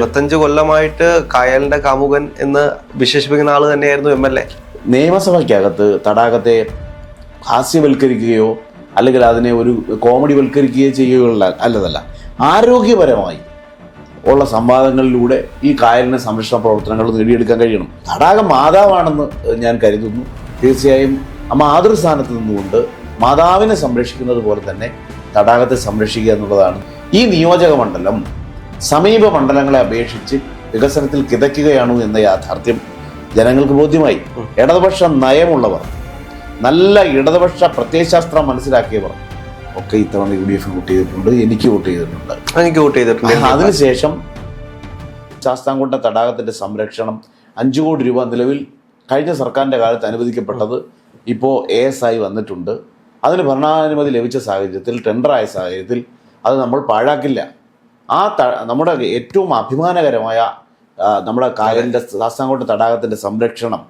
25 കൊല്ലമായിട്ട് കായലിന്റെ കാമുകൻ എന്ന് വിശേഷിപ്പിക്കുന്ന ആള് തന്നെയായിരുന്നു MLA. നിയമസഭയ്ക്കകത്ത് തടാകത്തെ ഹാസ്യവൽക്കരിക്കുകയോ അല്ലെങ്കിൽ അതിനെ ഒരു കോമഡി വൽക്കരിക്കുകയോ ചെയ്യുകയുള്ള അല്ലതല്ല, ആരോഗ്യപരമായി ഉള്ള സംവാദങ്ങളിലൂടെ ഈ കായലിന് സംരക്ഷണ പ്രവർത്തനങ്ങൾ നേടിയെടുക്കാൻ കഴിയണം. തടാകം മാതാവാണെന്ന് ഞാൻ കരുതുന്നു. തീർച്ചയായും മാതൃസ്ഥാനത്ത് നിന്നുകൊണ്ട് മാതാവിനെ സംരക്ഷിക്കുന്നത് പോലെ തന്നെ തടാകത്തെ സംരക്ഷിക്കുക എന്നുള്ളതാണ്. ഈ നിയോജക മണ്ഡലം സമീപ മണ്ഡലങ്ങളെ അപേക്ഷിച്ച് വികസനത്തിൽ കിതയ്ക്കുകയാണോ എന്ന യാഥാർത്ഥ്യം ജനങ്ങൾക്ക് ബോധ്യമായി. ഇടതുപക്ഷ നയമുള്ളവർ, നല്ല ഇടതുപക്ഷ പ്രത്യയശാസ്ത്രം മനസ്സിലാക്കിയവർ ഒക്കെ ഇത്തവണ UDF വോട്ട് ചെയ്തിട്ടുണ്ട്. എനിക്ക് വോട്ട് ചെയ്തിട്ടുണ്ട്. അതിനുശേഷം ശാസ്താംകോട്ട തടാകത്തിന്റെ സംരക്ഷണം 5 കോടി രൂപ നിലവിൽ കഴിഞ്ഞ സർക്കാരിന്റെ കാലത്ത് അനുവദിക്കപ്പെട്ടത് ഇപ്പോൾ AS ആയി വന്നിട്ടുണ്ട്. അതിന് ഭരണാനുമതി ലഭിച്ച സാഹചര്യത്തിൽ, ടെൻഡറായ സാഹചര്യത്തിൽ അത് നമ്മൾ പാഴാക്കില്ല. നമ്മുടെ ഏറ്റവും അഭിമാനകരമായ നമ്മുടെ കായലിൻ്റെ ശാസ്താംകോട്ട തടാകത്തിൻ്റെ സംരക്ഷണം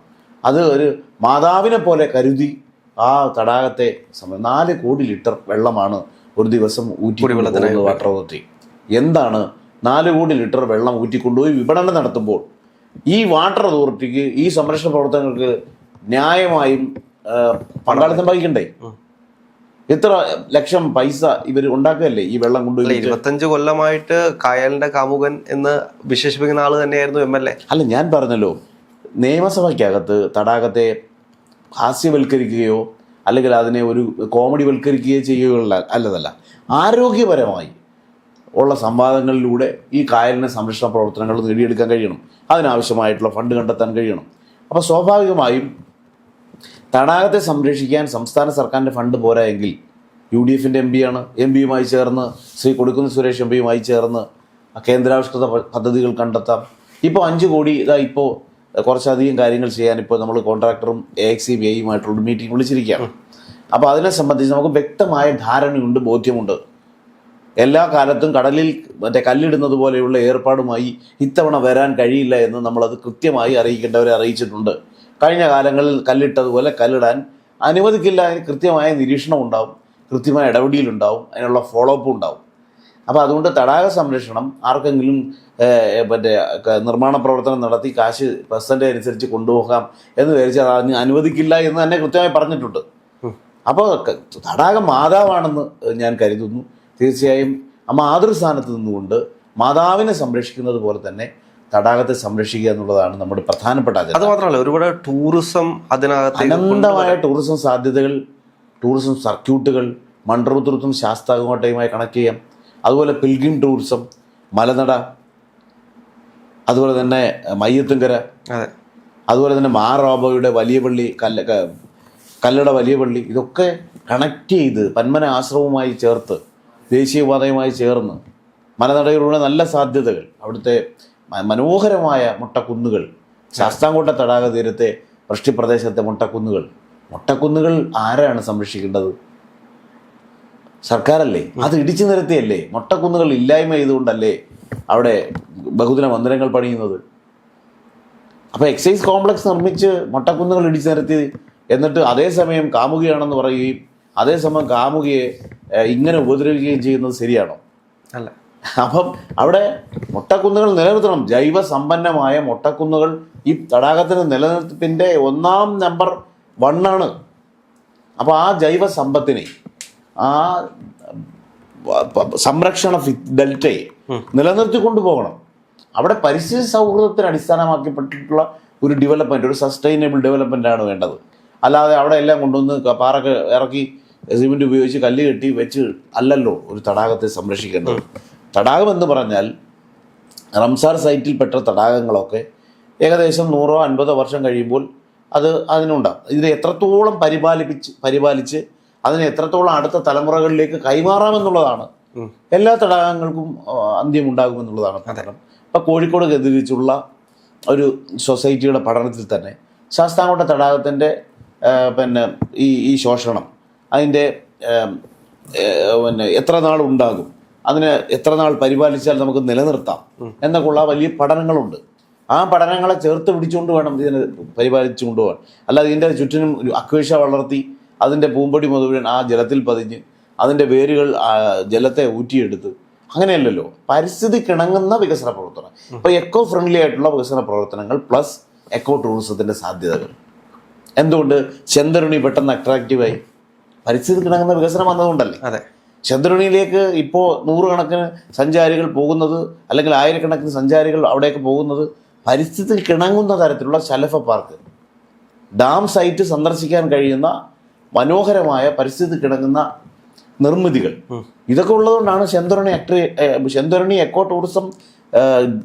അത് ഒരു മാതാവിനെ പോലെ കരുതി ആ തടാകത്തെ 4 കോടി ലിറ്റർ വെള്ളമാണ് ഒരു ദിവസം ഊറ്റിക്കൊണ്ടുപോകുന്നത് വാട്ടർ അതോറിറ്റി. എന്താണ് 4 കോടി ലിറ്റർ വെള്ളം ഊറ്റിക്കൊണ്ടുപോയി വിപണനം നടത്തുമ്പോൾ ഈ വാട്ടർ അതോറിറ്റിക്ക് ഈ സംരക്ഷണ പ്രവർത്തനങ്ങൾക്ക് ന്യായമായും പങ്കാളിത്തം വഹിക്കണ്ടേ? എത്ര ലക്ഷം പൈസ ഇവർ ഉണ്ടാക്കുകയല്ലേ ഈ വെള്ളം കൊണ്ടുപോയി. 25 കൊല്ലമായിട്ട് കായലിന്റെ കാമുകൻ എന്ന് വിശേഷിപ്പിക്കുന്ന ആള് തന്നെയായിരുന്നു MLA. അല്ല, ഞാൻ പറഞ്ഞല്ലോ, നിയമസഭയ്ക്കകത്ത് തടാകത്തെ ഹാസ്യവൽക്കരിക്കുകയോ അല്ലെങ്കിൽ അതിനെ ഒരു കോമഡി വൽക്കരിക്കുകയോ ചെയ്യുകയുള്ള അല്ലതല്ല, ആരോഗ്യപരമായി ഉള്ള സംവാദങ്ങളിലൂടെ ഈ കായലിന് സംരക്ഷണ പ്രവർത്തനങ്ങൾ നേടിയെടുക്കാൻ കഴിയണം. അതിനാവശ്യമായിട്ടുള്ള ഫണ്ട് കണ്ടെത്താൻ കഴിയണം. അപ്പോൾ സ്വാഭാവികമായും തടാകത്തെ സംരക്ഷിക്കാൻ സംസ്ഥാന സർക്കാരിൻ്റെ ഫണ്ട് പോരാ എങ്കിൽ UDFൻ്റെ MPയുമായി ചേർന്ന് ശ്രീ കൊടിക്കുന്നിൽ സുരേഷ് MPയുമായി ചേർന്ന് കേന്ദ്രാവിഷ്കൃത പദ്ധതികൾ കണ്ടെത്താം. ഇപ്പോൾ 5 കോടി ഇപ്പോൾ കുറച്ചധികം കാര്യങ്ങൾ ചെയ്യാൻ ഇപ്പോൾ നമ്മൾ കോൺട്രാക്ടറും AXCBIയുമായിട്ടുള്ള മീറ്റിംഗ് വിളിച്ചിരിക്കുകയാണ്. അപ്പോൾ അതിനെ സംബന്ധിച്ച് നമുക്ക് വ്യക്തമായ ധാരണയുണ്ട്, ബോധ്യമുണ്ട്. എല്ലാ കാലത്തും കടലിൽ കല്ലിടുന്നത് പോലെയുള്ള ഏർപ്പാടുമായി ഇത്തവണ വരാൻ കഴിയില്ല എന്ന് നമ്മളത് കൃത്യമായി അറിയിക്കേണ്ടവരെ അറിയിച്ചിട്ടുണ്ട്. കഴിഞ്ഞ കാലങ്ങളിൽ കല്ലിട്ടതുപോലെ കല്ലിടാൻ അനുവദിക്കില്ല. അതിന് കൃത്യമായ നിരീക്ഷണം ഉണ്ടാവും, കൃത്യമായ ഇടപെടലുണ്ടാവും, അതിനുള്ള ഫോളോ അപ്പ് ഉണ്ടാവും. അപ്പോൾ അതുകൊണ്ട് തടാക സംരക്ഷണം ആർക്കെങ്കിലും നിർമ്മാണ പ്രവർത്തനം നടത്തി കാശ് പെർസെൻറ്റേജ് അനുസരിച്ച് കൊണ്ടുപോകാം എന്ന് വിചാരിച്ചാൽ അതിന് അനുവദിക്കില്ല എന്ന് തന്നെ കൃത്യമായി പറഞ്ഞിട്ടുണ്ട്. അപ്പോൾ തടാകം മാതാവാണെന്ന് ഞാൻ കരുതുന്നു. തീർച്ചയായും മാതൃസ്ഥാനത്ത് നിന്നുകൊണ്ട് മാതാവിനെ സംരക്ഷിക്കുന്നത് പോലെ തന്നെ തടാകത്തെ സംരക്ഷിക്കുക എന്നുള്ളതാണ് നമ്മുടെ പ്രധാനപ്പെട്ട അജണ്ട. അത് മാത്രമല്ല, ഒരുപാട് ടൂറിസം അതിനകത്ത് അനന്തമായ ടൂറിസം സാധ്യതകൾ, ടൂറിസം സർക്യൂട്ടുകൾ മൺട്രോത്തുരുത്തും ശാസ്താംകോട്ടയുമായി കണക്ട് ചെയ്യാം. അതുപോലെ പിൽഗ്രിം ടൂറിസം, മലനട, അതുപോലെ തന്നെ മയ്യത്തുംകര, അതുപോലെ തന്നെ മാറാബോയുടെ വലിയ പള്ളി, കല്ലട വലിയ പള്ളി, ഇതൊക്കെ കണക്ട് ചെയ്ത് പന്മന ആശ്രമവുമായി ചേർത്ത് ദേശീയപാതയുമായി ചേർന്ന് മലനടയിലൂടെ നല്ല സാധ്യതകൾ, അവിടുത്തെ മനോഹരമായ മുട്ടക്കുന്നുകൾ, ശാസ്താംകോട്ട തടാക തീരത്തെ വൃഷ്ടിപ്രദേശത്തെ മുട്ടക്കുന്നുകൾ ആരാണ് സംരക്ഷിക്കേണ്ടത്? സർക്കാരല്ലേ? അത് ഇടിച്ചു നിരത്തിയല്ലേ? മുട്ടക്കുന്നുകൾ ഇല്ലായ്മ ചെയ്തുകൊണ്ടല്ലേ അവിടെ ബഹുദിന മന്ദിരങ്ങൾ പണിയുന്നത്? അപ്പോൾ എക്സൈസ് കോംപ്ലക്സ് നിർമ്മിച്ച് മുട്ടക്കുന്നുകൾ ഇടിച്ചു നിരത്തി എന്നിട്ട് അതേസമയം കാമുകയാണെന്ന് പറയുകയും അതേസമയം കാമുകയെ ഇങ്ങനെ ഉപദ്രവിക്കുകയും ചെയ്യുന്നത് ശരിയാണോ? അല്ല. അപ്പം അവിടെ മുട്ടക്കുന്നുകൾ നിലനിർത്തണം. ജൈവ സമ്പന്നമായ മുട്ടക്കുന്നുകൾ ഈ തടാകത്തിന് നിലനിർത്തിപ്പിൻ്റെ 1 നമ്പർ 1 അപ്പോൾ ആ ജൈവ സമ്പത്തിനെ, ആ സംരക്ഷണ ഡെൽറ്റയെ നിലനിർത്തി കൊണ്ടുപോകണം. അവിടെ പരിസ്ഥിതി സൗഹൃദത്തിന് അടിസ്ഥാനമാക്കപ്പെട്ടിട്ടുള്ള ഒരു ഡെവലപ്മെൻറ്റ്, ഒരു സസ്റ്റൈനബിൾ ഡെവലപ്മെൻ്റ് ആണ് വേണ്ടത്. അല്ലാതെ അവിടെ എല്ലാം കൊണ്ടുവന്ന് പാറൊക്കെ ഇറക്കി സിമെൻറ്റ് ഉപയോഗിച്ച് കല്ല് കെട്ടി വെച്ച് അല്ലല്ലോ ഒരു തടാകത്തെ സംരക്ഷിക്കേണ്ടത്. തടാകം എന്ന് പറഞ്ഞാൽ റംസാർ സൈറ്റിൽപ്പെട്ട തടാകങ്ങളൊക്കെ ഏകദേശം 100-50 വർഷം കഴിയുമ്പോൾ അതിനുണ്ടാകും. ഇതിനെ എത്രത്തോളം പരിപാലിച്ച് അതിനെ എത്രത്തോളം അടുത്ത തലമുറകളിലേക്ക് കൈമാറാമെന്നുള്ളതാണ്. എല്ലാ തടാകങ്ങൾക്കും അന്ത്യമുണ്ടാകുമെന്നുള്ളതാണ് പഠനം. ഇപ്പം കോഴിക്കോട് കേന്ദ്രീകരിച്ചുള്ള ഒരു സൊസൈറ്റിയുടെ പഠനത്തിൽ തന്നെ ശാസ്താംകോട്ട തടാകത്തിൻ്റെ ഈ ശോഷണം, അതിൻ്റെ എത്ര നാൾ ഉണ്ടാകും, അതിനെ എത്ര നാൾ പരിപാലിച്ചാൽ നമുക്ക് നിലനിർത്താം എന്നൊക്കെയുള്ള വലിയ പഠനങ്ങളുണ്ട്. ആ പഠനങ്ങളെ ചേർത്ത് പിടിച്ചുകൊണ്ട് വേണം ഇതിനെ പരിപാലിച്ചു കൊണ്ടുപോകാൻ. അല്ലാതെ ഇതിൻ്റെ ചുറ്റിനും ഒരു അക്വേഷ വളർത്തി അതിൻ്റെ പൂമ്പൊടി മുഴുവൻ ആ ജലത്തിൽ പതിഞ്ഞ് അതിൻ്റെ വേരുകൾ ജലത്തെ ഊറ്റിയെടുത്ത് അങ്ങനെയല്ലല്ലോ. പരിസ്ഥിതിക്കിണങ്ങുന്ന വികസന പ്രവർത്തനം. ഇപ്പോൾ എക്കോ ഫ്രണ്ട്ലി ആയിട്ടുള്ള വികസന പ്രവർത്തനങ്ങൾ പ്ലസ് എക്കോ ടൂറിസത്തിൻ്റെ സാധ്യതകൾ. എന്തുകൊണ്ട് ചെന്തരുണി പെട്ടെന്ന് അട്രാക്റ്റീവായി? പരിസ്ഥിതിക്കിണങ്ങുന്ന വികസനം വന്നതുകൊണ്ടല്ലേ. അതെ. ചെന്തരുണിയിലേക്ക് ഇപ്പോൾ നൂറുകണക്കിന് സഞ്ചാരികൾ പോകുന്നത്, അല്ലെങ്കിൽ ആയിരക്കണക്കിന് സഞ്ചാരികൾ അവിടേക്ക് പോകുന്നത് പരിസ്ഥിതിക്കിണങ്ങുന്ന തരത്തിലുള്ള ശലഭ പാർക്ക്, ഡാം സൈറ്റ് സന്ദർശിക്കാൻ കഴിയുന്ന മനോഹരമായ പരിസ്ഥിതിക്കിണങ്ങുന്ന നിർമ്മിതികൾ, ഇതൊക്കെ ഉള്ളതുകൊണ്ടാണ് ചെന്തരുണി എക്കോ ടൂറിസം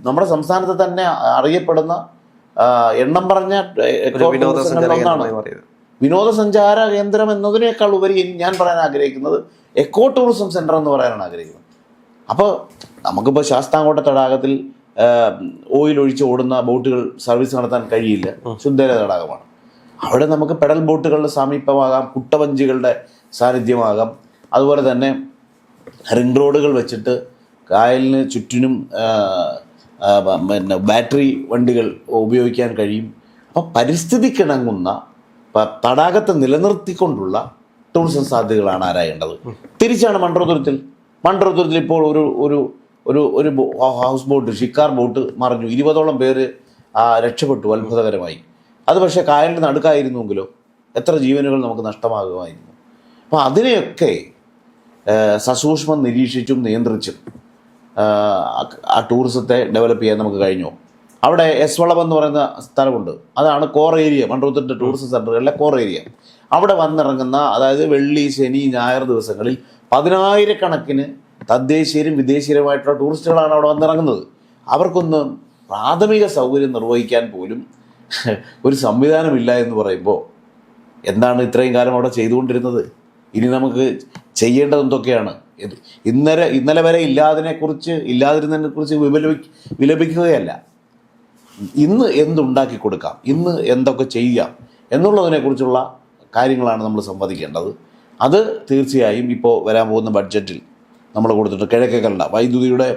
നമ്മുടെ സംസ്ഥാനത്ത് തന്നെ അറിയപ്പെടുന്ന എണ്ണം പറഞ്ഞ എക്കോ ടൂറിസങ്ങളിലൊന്നാണ്. വിനോദസഞ്ചാര കേന്ദ്രം എന്നതിനേക്കാൾ ഉപരി ഞാൻ പറയാൻ ആഗ്രഹിക്കുന്നത് എക്കോ ടൂറിസം സെന്റർ എന്ന് പറയാനാണ് ആഗ്രഹിക്കുന്നത്. അപ്പോൾ നമുക്കിപ്പോൾ ശാസ്താംകോട്ട തടാകത്തിൽ ഓയിൽ ഒഴിച്ച് ഓടുന്ന ബോട്ടുകൾ സർവീസ് നടത്താൻ കഴിയില്ല, ശുദ്ധജല തടാകമാണ്. അവിടെ നമുക്ക് പെഡൽ ബോട്ടുകളുടെ സമീപമാകാം, കുട്ടവഞ്ചികളുടെ സാന്നിധ്യമാകാം. അതുപോലെ തന്നെ റിംഗ് റോഡുകൾ വെച്ചിട്ട് കായലിന് ചുറ്റിനും പിന്നെ ബാറ്ററി വണ്ടികൾ ഉപയോഗിക്കാൻ കഴിയും. അപ്പോൾ പരിസ്ഥിതിക്കിണങ്ങുന്ന തടാകത്തെ നിലനിർത്തിക്കൊണ്ടുള്ള ടൂറിസം സാധ്യതകളാണ് ആരായേണ്ടത്. തിരിച്ചാണ് മൺട്രോത്തുരുത്തിൽ ഇപ്പോൾ ഒരു ഹൗസ് ബോട്ട്, ഷിക്കാർ ബോട്ട് മറിഞ്ഞു, 20ഓളം പേര് രക്ഷപ്പെട്ടു അത്ഭുതകരമായി. അത് പക്ഷേ കായലിൻ്റെ നടുക്കായിരുന്നുവെങ്കിലോ എത്ര ജീവനുകൾ നമുക്ക് നഷ്ടമാകുമായിരുന്നു. അപ്പോൾ അതിനെയൊക്കെ സസൂക്ഷ്മം നിരീക്ഷിച്ചും നിയന്ത്രിച്ചും ആ ടൂറിസത്തെ ഡെവലപ്പ് ചെയ്യാൻ നമുക്ക് കഴിഞ്ഞു. അവിടെ എസ് വളം എന്ന് പറയുന്ന സ്ഥലമുണ്ട്. അതാണ് കോർ ഏരിയ, മൺട്രോത്തുരുത്ത് ടൂറിസം സെൻ്ററുകളിലെ കോർ ഏരിയ. അവിടെ വന്നിറങ്ങുന്ന, അതായത് വെള്ളി, ശനി, ഞായർ ദിവസങ്ങളിൽ 10,000-കണക്കിന് തദ്ദേശീയരും വിദേശീയരുമായിട്ടുള്ള ടൂറിസ്റ്റുകളാണ് അവിടെ വന്നിറങ്ങുന്നത്. അവർക്കൊന്നും പ്രാഥമിക സൗകര്യം നിർവഹിക്കാൻ പോലും ഒരു സംവിധാനമില്ല എന്ന് പറയുമ്പോൾ എന്താണ് ഇത്രയും കാലം അവിടെ ചെയ്തുകൊണ്ടിരുന്നത്? ഇനി നമുക്ക് ചെയ്യേണ്ടത് എന്തൊക്കെയാണ്? ഇന്നലെ വരെ ഇല്ലാതിരുന്നതിനെക്കുറിച്ച് വിലപിക്കുകയല്ല, ഇന്ന് എന്തുണ്ടാക്കി കൊടുക്കാം, ഇന്ന് എന്തൊക്കെ ചെയ്യാം എന്നുള്ളതിനെക്കുറിച്ചുള്ള കാര്യങ്ങളാണ് നമ്മൾ സംവദിക്കേണ്ടത്. അത് തീർച്ചയായും ഇപ്പോൾ വരാൻ പോകുന്ന ബഡ്ജറ്റിൽ നമ്മൾ കൊടുത്തിട്ട് കിഴക്കേക്കണ്ട വൈദ്യുതിയുടെ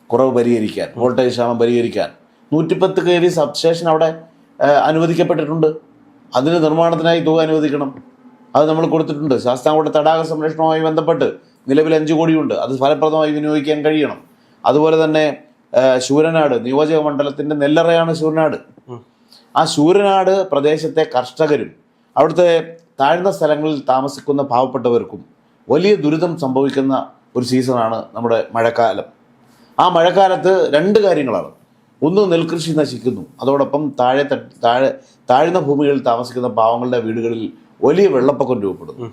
കുറവ് പരിഹരിക്കാൻ, വോൾട്ടേജ് ക്ഷാമം പരിഹരിക്കാൻ 110 kV സബ്സ്റ്റേഷൻ അവിടെ അനുവദിക്കപ്പെട്ടിട്ടുണ്ട്. അതിന് നിർമ്മാണത്തിനായി തുക അനുവദിക്കണം. അത് നമ്മൾ കൊടുത്തിട്ടുണ്ട്. ശാസ്താംകോട്ട തടാക സംരക്ഷണവുമായി ബന്ധപ്പെട്ട് നിലവിൽ 5 കോടിയുണ്ട്. അത് ഫലപ്രദമായി വിനിയോഗിക്കാൻ കഴിയണം. അതുപോലെ തന്നെ ശൂരനാട് നിയോജക മണ്ഡലത്തിൻ്റെ നെല്ലറയാണ് ശൂരനാട്. ആ ശൂരനാട് പ്രദേശത്തെ കർഷകരും അവിടുത്തെ താഴ്ന്ന സ്ഥലങ്ങളിൽ താമസിക്കുന്ന പാവപ്പെട്ടവർക്കും വലിയ ദുരിതം സംഭവിക്കുന്ന ഒരു സീസണാണ് നമ്മുടെ മഴക്കാലം. ആ മഴക്കാലത്ത് 2 കാര്യങ്ങളാണ്. ഒന്ന്, നെൽകൃഷി നശിക്കുന്നു. അതോടൊപ്പം താഴ്ന്ന ഭൂമികളിൽ താമസിക്കുന്ന പാവങ്ങളുടെ വീടുകളിൽ വലിയ വെള്ളപ്പൊക്കം രൂപപ്പെടുന്നു.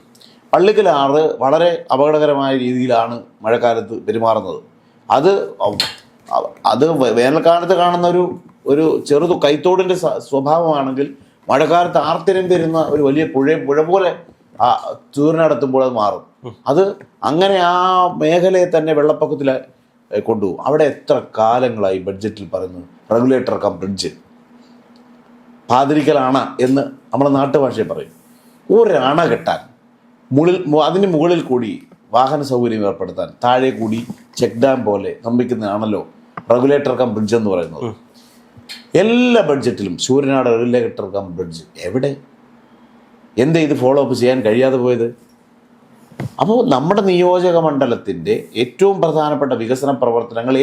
പള്ളിക്കൽ ആറ് വളരെ അപകടകരമായ രീതിയിലാണ് മഴക്കാലത്ത് പെരുമാറുന്നത്. അത് വേനൽക്കാലത്ത് കാണുന്ന ഒരു ചെറുതു കൈത്തോടിൻ്റെ സ്വഭാവമാണെങ്കിൽ മഴക്കാലത്ത് ആർത്തിരം വരുന്ന ഒരു വലിയ പുഴ പോലെ ചൂരനടത്തുമ്പോൾ അത് മാറും. അത് അങ്ങനെ ആ മേഖലയെ തന്നെ വെള്ളപ്പൊക്കത്തിൽ കൊണ്ടുപോകും. അവിടെ എത്ര കാലങ്ങളായി ബഡ്ജറ്റിൽ പറയുന്നു റെഗുലേറ്റർ കം ബ്രിഡ്ജ്, പാതിരിക്കൽ എന്ന് നമ്മൾ നാട്ടുഭാഷയിൽ പറയും. ഒരണ കെട്ടാൻ അതിന് മുകളിൽ കൂടി വാഹന സൗകര്യം ഏർപ്പെടുത്താൻ താഴെ കൂടി ചെക്ക് ഡാം പോലെ നിർമ്മിക്കുന്നതാണല്ലോ റെഗുലേറ്റർ കം ബ്രിഡ്ജ് എന്ന് പറയുന്നത്. എല്ലാ ബഡ്ജറ്റിലും ശൂരനാട് റെഗുലേറ്റർ കം ബ്രിഡ്ജ് എവിടെ? എന്തേ ഇത് ഫോളോ അപ്പ് ചെയ്യാൻ കഴിയാതെ പോയത്? അപ്പോൾ നമ്മുടെ നിയോജക മണ്ഡലത്തിൻ്റെ ഏറ്റവും പ്രധാനപ്പെട്ട വികസന പ്രവർത്തനങ്ങൾ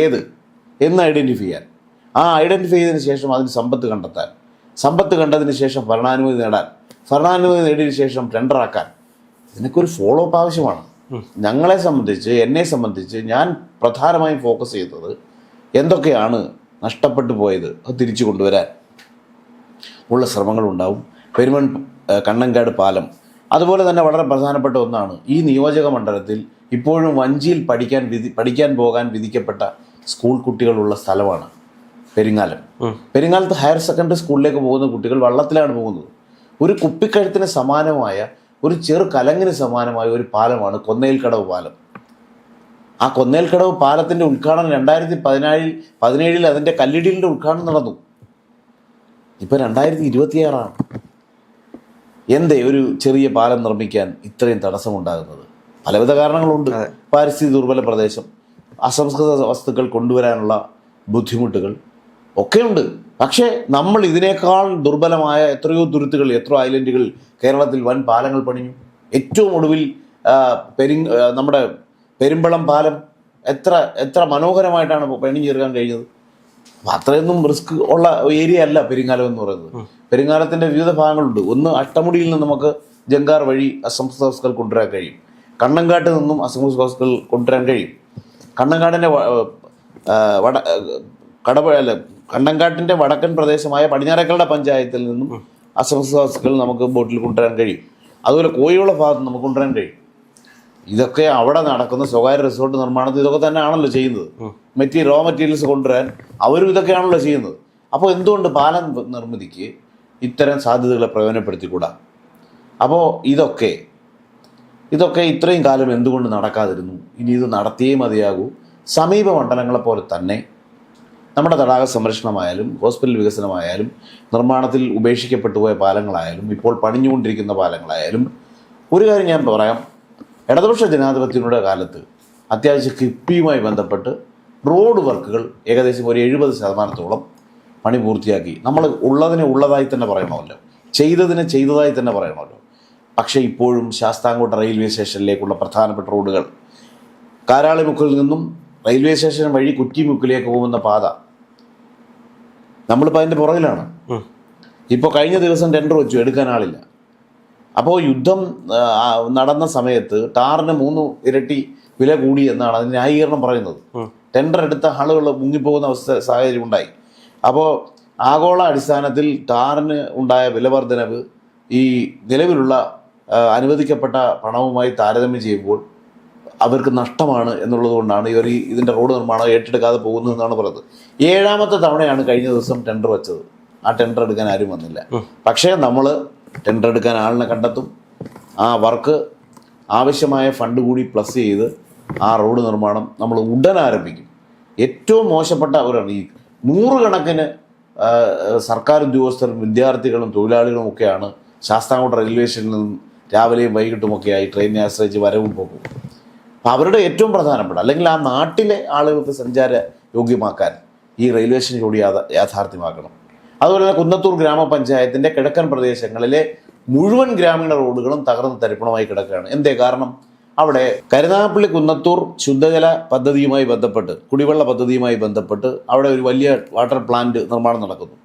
എന്ന് ഐഡൻറ്റിഫൈ ചെയ്യാൻ, ഐഡൻറ്റിഫൈ ചെയ്തതിന് ശേഷം അതിന് സമ്പത്ത് കണ്ടതിന് ശേഷം ഭരണാനുമതി നേടിയതിനു ശേഷം ടെൻഡറാക്കാൻ, ഇതിനൊക്കെ ഒരു ഫോളോ അപ്പ് ആവശ്യമാണ്. എന്നെ സംബന്ധിച്ച് ഞാൻ പ്രധാനമായും ഫോക്കസ് ചെയ്തത് എന്തൊക്കെയാണ് നഷ്ടപ്പെട്ടു പോയത് അത് തിരിച്ചു കൊണ്ടുവരാൻ ഉള്ള ശ്രമങ്ങളുണ്ടാവും. കണ്ണങ്കാട് പാലം അതുപോലെ തന്നെ വളരെ പ്രധാനപ്പെട്ട ഒന്നാണ്. ഈ നിയോജക മണ്ഡലത്തിൽ ഇപ്പോഴും വഞ്ചിയിൽ പഠിക്കാൻ പോകാൻ വിധിക്കപ്പെട്ട സ്കൂൾ കുട്ടികളുള്ള സ്ഥലമാണ് പെരിങ്ങാലത്ത് ഹയർ സെക്കൻഡറി സ്കൂളിലേക്ക് പോകുന്ന കുട്ടികൾ വള്ളത്തിലാണ് പോകുന്നത്. ഒരു കുപ്പിക്കഴുത്തിന് സമാനമായ, ഒരു ചെറു കലങ്ങിന് സമാനമായ ഒരു പാലമാണ് കൊന്നേൽക്കടവ് പാലം. ആ കൊന്നേൽക്കടവ് പാലത്തിൻ്റെ ഉദ്ഘാടനം 2017 അതിൻ്റെ കല്ലിടിലിൻ്റെ ഉദ്ഘാടനം നടന്നു. ഇപ്പോൾ 2026. എന്തേ ഒരു ചെറിയ പാലം നിർമ്മിക്കാൻ ഇത്രയും തടസ്സമുണ്ടാകുന്നത്? പലവിധ കാരണങ്ങളുണ്ട്. പാരിസ്ഥിതിക ദുർബല പ്രദേശം, അസംസ്കൃത വസ്തുക്കൾ കൊണ്ടുവരാനുള്ള ബുദ്ധിമുട്ടുകൾ ഒക്കെയുണ്ട്. പക്ഷേ നമ്മൾ ഇതിനേക്കാൾ ദുർബലമായ എത്രയോ ഐലൻഡുകൾ കേരളത്തിൽ വൻ പാലങ്ങൾ പണിഞ്ഞു. ഏറ്റവും ഒടുവിൽ നമ്മുടെ പെരുമ്പളം പാലം എത്ര മനോഹരമായിട്ടാണ് പണിഞ്ഞെടുക്കാൻ കഴിഞ്ഞത്. അപ്പം അത്രയൊന്നും റിസ്ക് ഉള്ള ഏരിയ അല്ല പെരിങ്ങാലം എന്ന് പറയുന്നത്. പെരിങ്ങാലത്തിൻ്റെ വിവിധ ഭാഗങ്ങളുണ്ട്. ഒന്ന്, അഷ്ടമുടിയിൽ നിന്ന് നമുക്ക് ജങ്കാർ വഴി അസംസ്കൃത വസ്തുക്കൾ കൊണ്ടുവരാൻ കഴിയും. കണ്ണങ്കാട്ട് നിന്നും അസംസ്കൃത വസ്തുക്കൾ കൊണ്ടുവരാൻ കഴിയും. കണ്ണങ്കാടിൻ്റെ കണ്ണങ്കാട്ടിൻ്റെ വടക്കൻ പ്രദേശമായ പടിഞ്ഞാറേക്കട പഞ്ചായത്തിൽ നിന്നും അസംസ്കൃത വസ്തുക്കൾ നമുക്ക് ബോട്ടിൽ കൊണ്ടുവരാൻ കഴിയും. അതുപോലെ കോഴിയുള്ള ഭാഗത്ത് നമുക്ക് കൊണ്ടുവരാൻ കഴിയും. ഇതൊക്കെ അവിടെ നടക്കുന്ന സ്വകാര്യ റിസോർട്ട് നിർമ്മാണത്തിൽ ഇതൊക്കെ തന്നെയാണല്ലോ ചെയ്യുന്നത്. റോ മെറ്റീരിയൽസ് കൊണ്ടുവരാൻ അവരും ഇതൊക്കെയാണല്ലോ ചെയ്യുന്നത്. അപ്പോൾ എന്തുകൊണ്ട് പാലം നിർമ്മിതിക്ക് ഇത്തരം സാധ്യതകളെ പ്രയോജനപ്പെടുത്തിക്കൂടാ? അപ്പോൾ ഇതൊക്കെ ഇത്രയും കാലം എന്തുകൊണ്ട് നടക്കാതിരുന്നു? ഇനി ഇത് നടത്തിയേ മതിയാകൂ. സമീപ മണ്ഡലങ്ങളെ പോലെ തന്നെ നമ്മുടെ തടാക സംരക്ഷണമായാലും ഹോസ്പിറ്റൽ വികസനമായാലും നിർമ്മാണത്തിൽ ഉപേക്ഷിക്കപ്പെട്ടു പോയ പാലങ്ങളായാലും ഇപ്പോൾ പണിഞ്ഞുകൊണ്ടിരിക്കുന്ന പാലങ്ങളായാലും ഒരു കാര്യം ഞാൻ പറയാം. ഇടതുപക്ഷ ജനാധിപത്യങ്ങളുടെ കാലത്ത് അത്യാവശ്യം കിഫ്ബിയുമായി ബന്ധപ്പെട്ട് റോഡ് വർക്കുകൾ ഏകദേശം ഒരു 70% പണി പൂർത്തിയാക്കി. നമ്മൾ ഉള്ളതിനെ ഉള്ളതായി തന്നെ പറയണമല്ലോ, ചെയ്തതിനെ ചെയ്തതായി തന്നെ പറയണമല്ലോ. പക്ഷേ ഇപ്പോഴും ശാസ്താംകോട്ട റെയിൽവേ സ്റ്റേഷനിലേക്കുള്ള പ്രധാനപ്പെട്ട റോഡുകൾ, കാരാളിമുക്കിൽ നിന്നും റെയിൽവേ സ്റ്റേഷൻ വഴി കുറ്റിമുക്കിലേക്ക് പോകുന്ന പാത, നമ്മളിപ്പോൾ അതിൻ്റെ പുറകിലാണ്. ഇപ്പോൾ കഴിഞ്ഞ ദിവസം ടെൻഡർ വെച്ചു, എടുക്കാൻ ആളില്ല. അപ്പോൾ യുദ്ധം നടന്ന സമയത്ത് ടാറിന് 3 ഇരട്ടി വില കൂടി എന്നാണ് അതിന് ന്യായീകരണം പറയുന്നത്. ടെൻഡർ എടുത്ത ആളുകൾ മുങ്ങിപ്പോകുന്ന സാഹചര്യം ഉണ്ടായി. അപ്പോൾ ആഗോള അടിസ്ഥാനത്തിൽ ടാറിന് ഉണ്ടായ വിലവർദ്ധനവ് ഈ നിലവിലുള്ള അനുവദിക്കപ്പെട്ട പണവുമായി താരതമ്യം ചെയ്യുമ്പോൾ അവർക്ക് നഷ്ടമാണ് എന്നുള്ളത് കൊണ്ടാണ് ഇവർ ഇതിൻ്റെ റോഡ് നിർമ്മാണം ഏറ്റെടുക്കാതെ പോകുന്നതെന്നാണ് പറയുന്നത്. 7ാമത്തെ തവണയാണ് കഴിഞ്ഞ ദിവസം ടെൻഡർ വെച്ചത്. ആ ടെൻഡർ എടുക്കാൻ ആരും വന്നില്ല. പക്ഷേ നമ്മൾ ടെൻഡർ എടുക്കാൻ ആളിനെ കണ്ടെത്തും. ആ വർക്ക് ആവശ്യമായ ഫണ്ട് കൂടി പ്ലസ് ചെയ്ത് ആ റോഡ് നിർമ്മാണം നമ്മൾ ഉടൻ ആരംഭിക്കും. ഏറ്റവും മോശപ്പെട്ട ഈ 100 കണക്കിന് സർക്കാർ ഉദ്യോഗസ്ഥരും വിദ്യാർത്ഥികളും തൊഴിലാളികളും ഒക്കെയാണ് ശാസ്താംകോട്ട റെയിൽവേ സ്റ്റേഷനിൽ നിന്നും രാവിലെയും വൈകിട്ടുമൊക്കെയായി ട്രെയിനിനെ ആശ്രയിച്ച് വരവും പോകും. അപ്പം അവരുടെ ഏറ്റവും പ്രധാനപ്പെട്ട, അല്ലെങ്കിൽ ആ നാട്ടിലെ ആളുകൾക്ക് സഞ്ചാര യോഗ്യമാക്കാൻ ഈ റെയിൽവേ സ്റ്റേഷൻ കൂടി യാഥാർത്ഥ്യമാക്കണം. അതുപോലെ തന്നെ കുന്നത്തൂർ ഗ്രാമപഞ്ചായത്തിൻ്റെ കിഴക്കൻ പ്രദേശങ്ങളിലെ മുഴുവൻ ഗ്രാമീണ റോഡുകളും തകർന്ന് തരിപ്പണമായി കിടക്കുകയാണ്. എന്തേ കാരണം? അവിടെ കരുനാഗപ്പള്ളി കുന്നത്തൂർ ശുദ്ധജല പദ്ധതിയുമായി ബന്ധപ്പെട്ട്, കുടിവെള്ള പദ്ധതിയുമായി ബന്ധപ്പെട്ട് അവിടെ ഒരു വലിയ വാട്ടർ പ്ലാന്റ് നിർമ്മാണം നടക്കുന്നു.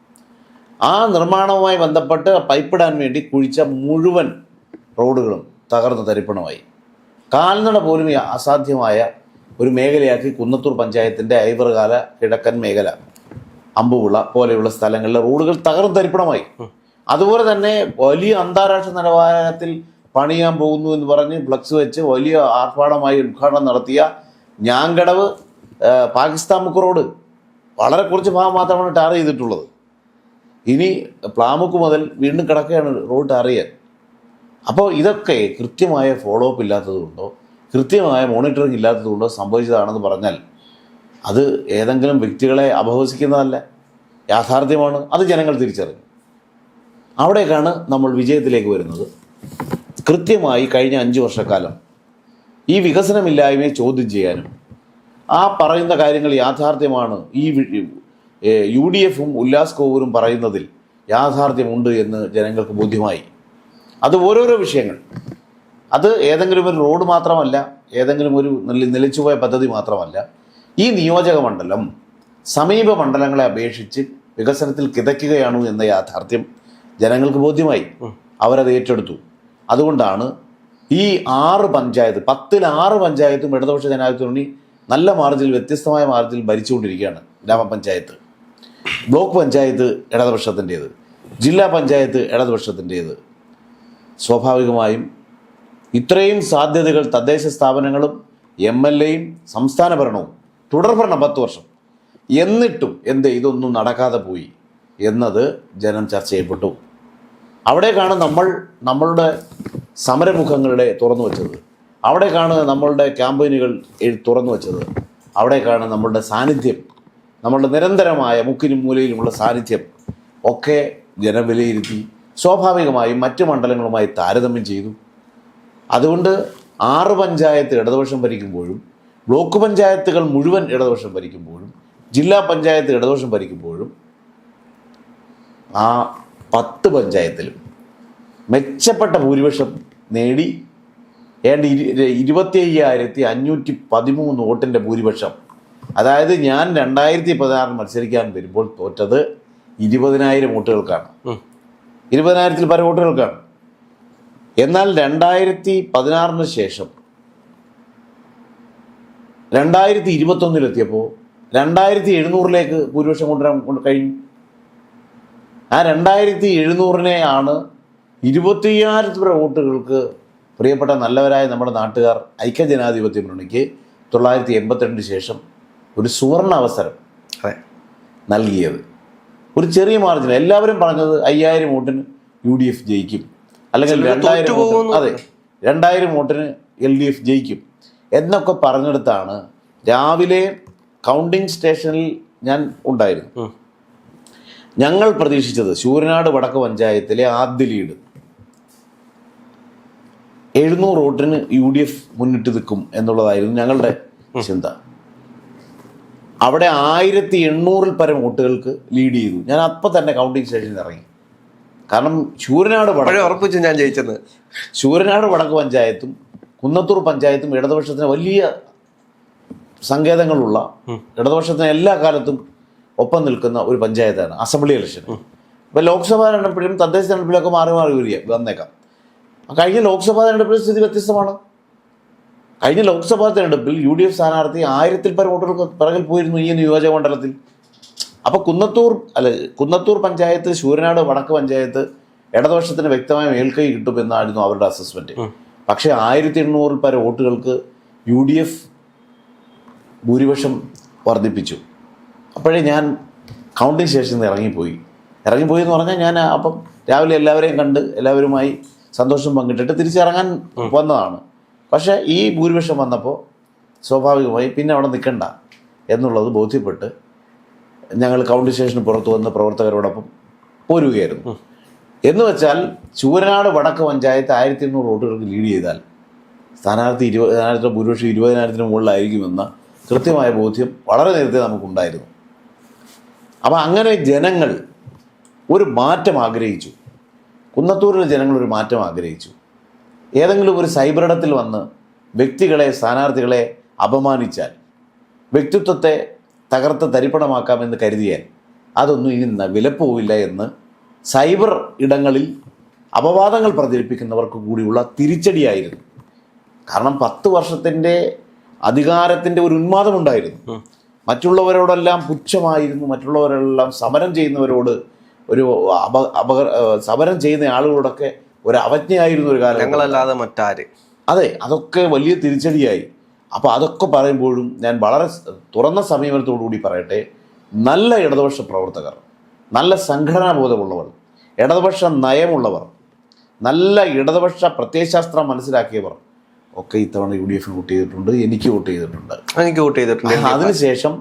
ആ നിർമ്മാണവുമായി ബന്ധപ്പെട്ട് പൈപ്പിടാൻ വേണ്ടി കുഴിച്ച മുഴുവൻ റോഡുകളും തകർന്ന് തരിപ്പണമായി. കാൽനട പോലും അസാധ്യമായ ഒരു മേഖലയാക്കി കുന്നത്തൂർ പഞ്ചായത്തിൻ്റെ ഐവറുകാല കിഴക്കൻ മേഖല, അമ്പുവിള പോലെയുള്ള സ്ഥലങ്ങളിലെ റോഡുകൾ തകർന്ന് തരിപ്പണമായി. അതുപോലെ തന്നെ വലിയ അന്താരാഷ്ട്ര നിലവാരത്തിൽ പണിയാൻ പോകുന്നു എന്ന് പറഞ്ഞ് ഫ്ലക്സ് വെച്ച് വലിയ ആർഭാടമായി ഉദ്ഘാടനം നടത്തിയ ഞാങ്കടവ് പാകിസ്ഥാൻ മുക്ക് റോഡ് വളരെ കുറച്ച് ഭാഗം മാത്രമാണ് ടാർ ചെയ്തിട്ടുള്ളത്. ഇനി പ്ലാമുക്ക് മുതൽ വീണ്ടും കിടക്കുകയാണ് റോഡ് ടാർ ചെയ്യാൻ. അപ്പോൾ ഇതൊക്കെ കൃത്യമായ ഫോളോ അപ്പ് ഇല്ലാത്തതുകൊണ്ടോ കൃത്യമായ മോണിറ്ററിംഗ് ഇല്ലാത്തതുകൊണ്ടോ സംഭവിച്ചതാണെന്ന് പറഞ്ഞാൽ അത് ഏതെങ്കിലും വ്യക്തികളെ അപഹസിക്കുന്നതല്ല, യാഥാർത്ഥ്യമാണ്. അത് ജനങ്ങൾ തിരിച്ചറിയും. അവിടേക്കാണ് നമ്മൾ വിജയത്തിലേക്ക് വരുന്നത്. കൃത്യമായി കഴിഞ്ഞ 5 വർഷക്കാലം ഈ വികസനമില്ലായ്മയെ ചോദ്യം ചെയ്യാനും ആ പറയുന്ന കാര്യങ്ങൾ യാഥാർത്ഥ്യമാണ്, ഈ UDFും ഉല്ലാസ് കോവൂരും പറയുന്നതിൽ യാഥാർത്ഥ്യമുണ്ട് എന്ന് ജനങ്ങൾക്ക് ബോധ്യമായി. അത് ഓരോരോ വിഷയങ്ങൾ, അത് ഏതെങ്കിലും ഒരു റോഡ് മാത്രമല്ല, ഏതെങ്കിലും ഒരു നിലച്ചുപോയ പദ്ധതി മാത്രമല്ല. ഈ നിയോജക മണ്ഡലം സമീപ മണ്ഡലങ്ങളെ അപേക്ഷിച്ച് വികസനത്തിൽ കിതയ്ക്കുകയാണോ എന്ന യാഥാർത്ഥ്യം ജനങ്ങൾക്ക് ബോധ്യമായി. അവരത് ഏറ്റെടുത്തു. അതുകൊണ്ടാണ് ഈ 6 പഞ്ചായത്ത്, 10ൽ 6 പഞ്ചായത്തും ഇടതുപക്ഷ ജനാധിപത്യ നല്ല മാർജിൽ, വ്യത്യസ്തമായ മാർജിൽ ഭരിച്ചുകൊണ്ടിരിക്കുകയാണ്. ഗ്രാമപഞ്ചായത്ത്, ബ്ലോക്ക് പഞ്ചായത്ത് ഇടതുപക്ഷത്തിൻ്റേത്, ജില്ലാ പഞ്ചായത്ത് ഇടതുപക്ഷത്തിൻ്റേത്. സ്വാഭാവികമായും ഇത്രയും സാധ്യതകൾ തദ്ദേശ സ്ഥാപനങ്ങളും MLAയും സംസ്ഥാന ഭരണവും തുടർഭരണം 10 വർഷം, എന്നിട്ടും ഇതൊന്നും നടക്കാതെ പോയി എന്നത് ജനം ചർച്ച ചെയ്യപ്പെട്ടു. അവിടേക്കാണ് നമ്മളുടെ സമരമുഖങ്ങളുടെ തുറന്നു വച്ചത്. അവിടേക്കാണ് നമ്മളുടെ ക്യാമ്പയിനുകൾ തുറന്നു വച്ചത്. അവിടേക്കാണ് നമ്മളുടെ സാന്നിധ്യം, നമ്മളുടെ നിരന്തരമായ മുക്കിനും മൂലയിലുമുള്ള സാന്നിധ്യം ഒക്കെ ജനം വിലയിരുത്തി സ്വാഭാവികമായും മറ്റ് മണ്ഡലങ്ങളുമായി താരതമ്യം ചെയ്തു. അതുകൊണ്ട് 6 പഞ്ചായത്ത് ഇടതുപക്ഷം ഭരിക്കുമ്പോഴും ബ്ലോക്ക് പഞ്ചായത്തുകൾ മുഴുവൻ ഇടതുപക്ഷം ഭരിക്കുമ്പോഴും ജില്ലാ പഞ്ചായത്ത് ഇടതുപക്ഷം ഭരിക്കുമ്പോഴും ആ 10 പഞ്ചായത്തിലും മെച്ചപ്പെട്ട ഭൂരിപക്ഷം നേടി ഏതാണ്ട് 25,513 വോട്ടിൻ്റെ ഭൂരിപക്ഷം. അതായത് ഞാൻ 2016 മത്സരിക്കാൻ വരുമ്പോൾ തോറ്റത് 20,000 വോട്ടുകൾക്കാണ്, 20,000-ൽ പരം വോട്ടുകൾക്കാണ്. എന്നാൽ 2016 ശേഷം 2021 2700-ലേക്ക് ഭൂരിപക്ഷം കൊണ്ടുവരാൻ കഴിഞ്ഞു. ആ 2700-നെയാണ് 25,000 പരം വോട്ടുകൾക്ക് പ്രിയപ്പെട്ട നല്ലവരായ നമ്മുടെ നാട്ടുകാർ ഐക്യജനാധിപത്യ മുന്നണിക്ക് 982 ശേഷം ഒരു സുവർണ അവസരം നൽകിയത്. ഒരു ചെറിയ മാർജിൻ. എല്ലാവരും പറഞ്ഞത് 5,000 വോട്ടിന് UDF ജയിക്കും, അല്ലെങ്കിൽ 2,000 വോട്ടിന്, അതെ 2,000 വോട്ടിന് LDF ജയിക്കും എന്നൊക്കെ പറഞ്ഞെടുത്താണ് രാവിലെ കൗണ്ടിംഗ് സ്റ്റേഷനിൽ ഞാൻ ഉണ്ടായിരുന്നു. ഞങ്ങൾ പ്രതീക്ഷിച്ചത് ശൂരനാട് വടക്ക് പഞ്ചായത്തിലെ ആദ്യ ലീഡ് 700 വോട്ടിന് UDF മുന്നിട്ട് നിൽക്കും എന്നുള്ളതായിരുന്നു ഞങ്ങളുടെ ചിന്ത. അവിടെ 1,800-ൽ പരം വോട്ടുകൾക്ക് ലീഡ് ചെയ്തു. ഞാൻ അപ്പം തന്നെ കൗണ്ടിംഗ് സ്റ്റേഷനിൽ ഇറങ്ങി. കാരണം ശൂരനാട് ഉറപ്പിച്ചു ഞാൻ ജയിച്ചത്. ശൂരനാട് വടക്ക് പഞ്ചായത്തും കുന്നത്തൂർ പഞ്ചായത്തും ഇടതുപക്ഷത്തിന് വലിയ സങ്കേതങ്ങളുള്ള, ഇടതുപക്ഷത്തിന് എല്ലാ കാലത്തും ഒപ്പം നിൽക്കുന്ന ഒരു പഞ്ചായത്താണ്. അസംബ്ലി ഇലക്ഷൻ ഇപ്പം ലോക്സഭാ തെരഞ്ഞെടുപ്പിലും തദ്ദേശ തെരഞ്ഞെടുപ്പിലൊക്കെ മാറി വന്നേക്കാം. കഴിഞ്ഞ ലോക്സഭാ തെരഞ്ഞെടുപ്പിൽ സ്ഥിതി വ്യത്യസ്തമാണ്. കഴിഞ്ഞ ലോക്സഭാ തെരഞ്ഞെടുപ്പിൽ UDF സ്ഥാനാർത്ഥി 1000-ൽ പരം വോട്ടുകൾക്ക് പിറകിൽ പോയിരുന്നു ഈ നിയോജക മണ്ഡലത്തിൽ. അപ്പോൾ കുന്നത്തൂർ പഞ്ചായത്ത്, ശൂരനാട് വടക്ക് പഞ്ചായത്ത് ഇടതുപക്ഷത്തിന് വ്യക്തമായ മേൽക്കൈ കിട്ടുമെന്നായിരുന്നു അവരുടെ അസസ്മെന്റ്. പക്ഷേ 1,800-ൽ പരം വോട്ടുകൾക്ക് UDF ഭൂരിപക്ഷം വർദ്ധിപ്പിച്ചു. അപ്പോഴേ ഞാൻ കൗണ്ടിംഗ് സ്റ്റേഷനിൽ നിന്ന് ഇറങ്ങിപ്പോയി എന്ന് പറഞ്ഞാൽ ഞാൻ അപ്പം രാവിലെ എല്ലാവരെയും കണ്ട് എല്ലാവരുമായി സന്തോഷം പങ്കിട്ടിട്ട് തിരിച്ചിറങ്ങാൻ വന്നതാണ്. പക്ഷേ ഈ ഭൂരിപക്ഷം വന്നപ്പോൾ സ്വാഭാവികമായി പിന്നെ അവിടെ നിൽക്കണ്ട എന്നുള്ളത് ബോധ്യപ്പെട്ട് ഞങ്ങൾ കൗണ്ടിംഗ് സ്റ്റേഷന് പുറത്തു വന്ന് പ്രവർത്തകരോടൊപ്പം പോരുകയായിരുന്നു. എന്ന് വെച്ചാൽ ശൂരനാട് വടക്ക് പഞ്ചായത്ത് 1,800 വോട്ടുകൾക്ക് ലീഡ് ചെയ്താൽ സ്ഥാനാർത്ഥി 20,000 ഭൂരിപക്ഷം 20,000-ന് മുകളിലായിരിക്കുമെന്ന കൃത്യമായ ബോധ്യം വളരെ നേരത്തെ നമുക്കുണ്ടായിരുന്നു. അപ്പം അങ്ങനെ ജനങ്ങൾ ഒരു മാറ്റം ആഗ്രഹിച്ചു. കുന്നത്തൂരിലെ ജനങ്ങൾ ഒരു മാറ്റം ആഗ്രഹിച്ചു. ഏതെങ്കിലും ഒരു സൈബറിടത്തിൽ വന്ന് വ്യക്തികളെ, സ്ഥാനാർത്ഥികളെ അപമാനിച്ചാൽ, വ്യക്തിത്വത്തെ തകർത്ത് തരിപ്പണമാക്കാമെന്ന് കരുതിയാൽ അതൊന്നും ഇനി വിലപ്പോവില്ല എന്ന് സൈബർ ഇടങ്ങളിൽ അപവാദങ്ങൾ പ്രചരിപ്പിക്കുന്നവർക്ക് കൂടിയുള്ള തിരിച്ചടിയായിരുന്നു. കാരണം 10 വർഷത്തിൻ്റെ അധികാരത്തിൻ്റെ ഒരു ഉന്മാദമുണ്ടായിരുന്നു. മറ്റുള്ളവരോടെല്ലാം പുച്ഛമായിരുന്നു. മറ്റുള്ളവരെല്ലാം സമരം ചെയ്യുന്നവരോട് സമരം ചെയ്യുന്ന ആളുകളോടൊക്കെ ഒരു അവജ്ഞയായിരുന്ന ഒരു കാലം. ഞങ്ങളല്ലാതെ മറ്റാര്. അതെ, അതൊക്കെ വലിയ തിരിച്ചടിയായി. അപ്പോൾ അതൊക്കെ പറയുമ്പോഴും ഞാൻ വളരെ തുറന്ന സമീപനത്തോടുകൂടി പറയട്ടെ, നല്ല ഇടതുപക്ഷ പ്രവർത്തകർ, നല്ല സംഘടനാബോധമുള്ളവർ, ഇടതുപക്ഷ നയമുള്ളവർ, നല്ല ഇടതുപക്ഷ പ്രത്യയശാസ്ത്രം മനസ്സിലാക്കിയവർ ഒക്കെ ഇത്തവണ UDF വോട്ട് ചെയ്തിട്ടുണ്ട്. എനിക്ക് വോട്ട് ചെയ്തിട്ടുണ്ട്. അതിനുശേഷം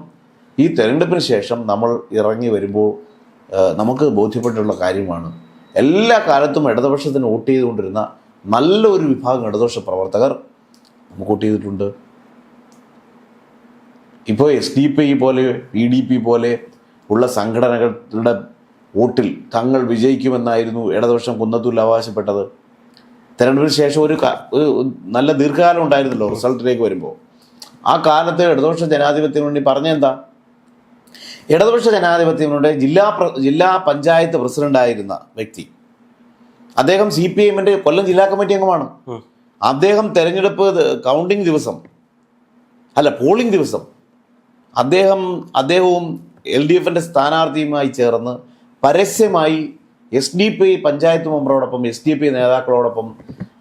ഈ തെരഞ്ഞെടുപ്പിന് ശേഷം നമ്മൾ ഇറങ്ങി വരുമ്പോൾ നമുക്ക് ബോധ്യപ്പെട്ടിട്ടുള്ള കാര്യമാണ്, എല്ലാ കാലത്തും ഇടതുപക്ഷത്തിന് വോട്ട് ചെയ്തുകൊണ്ടിരുന്ന നല്ലൊരു വിഭാഗം ഇടതുപക്ഷ പ്രവർത്തകർ നമുക്ക് വോട്ട് ചെയ്തിട്ടുണ്ട്. ഇപ്പോൾ SDP പോലെ PDP പോലെ ഉള്ള സംഘടനകളുടെ വോട്ടിൽ തങ്ങൾ വിജയിക്കുമെന്നായിരുന്നു ഇടതുപക്ഷം കുന്നത്തൂരിൽ അവകാശപ്പെട്ടത്. തെരഞ്ഞെടുപ്പിന് ശേഷം ഒരു നല്ല ദീർഘകാലം ഉണ്ടായിരുന്നല്ലോ റിസൾട്ടിലേക്ക് വരുമ്പോൾ. ആ കാലത്ത് ഇടതുപക്ഷ ജനാധിപത്യം വേണ്ടി പറഞ്ഞെന്താ, ഇടതുപക്ഷ ജനാധിപത്യം വേണ്ടി ജില്ലാ പഞ്ചായത്ത് പ്രസിഡന്റായിരുന്ന വ്യക്തി, അദ്ദേഹം CPIM-ന്റെ കൊല്ലം ജില്ലാ കമ്മിറ്റി അംഗമാണ്. അദ്ദേഹം തെരഞ്ഞെടുപ്പ് കൗണ്ടിംഗ് ദിവസം, പോളിംഗ് ദിവസം അദ്ദേഹവും LDF-ന്റെ സ്ഥാനാർത്ഥിയുമായി ചേർന്ന് പരസ്യമായി SDP പഞ്ചായത്ത് മെമ്പറോടൊപ്പം SDP നേതാക്കളോടൊപ്പം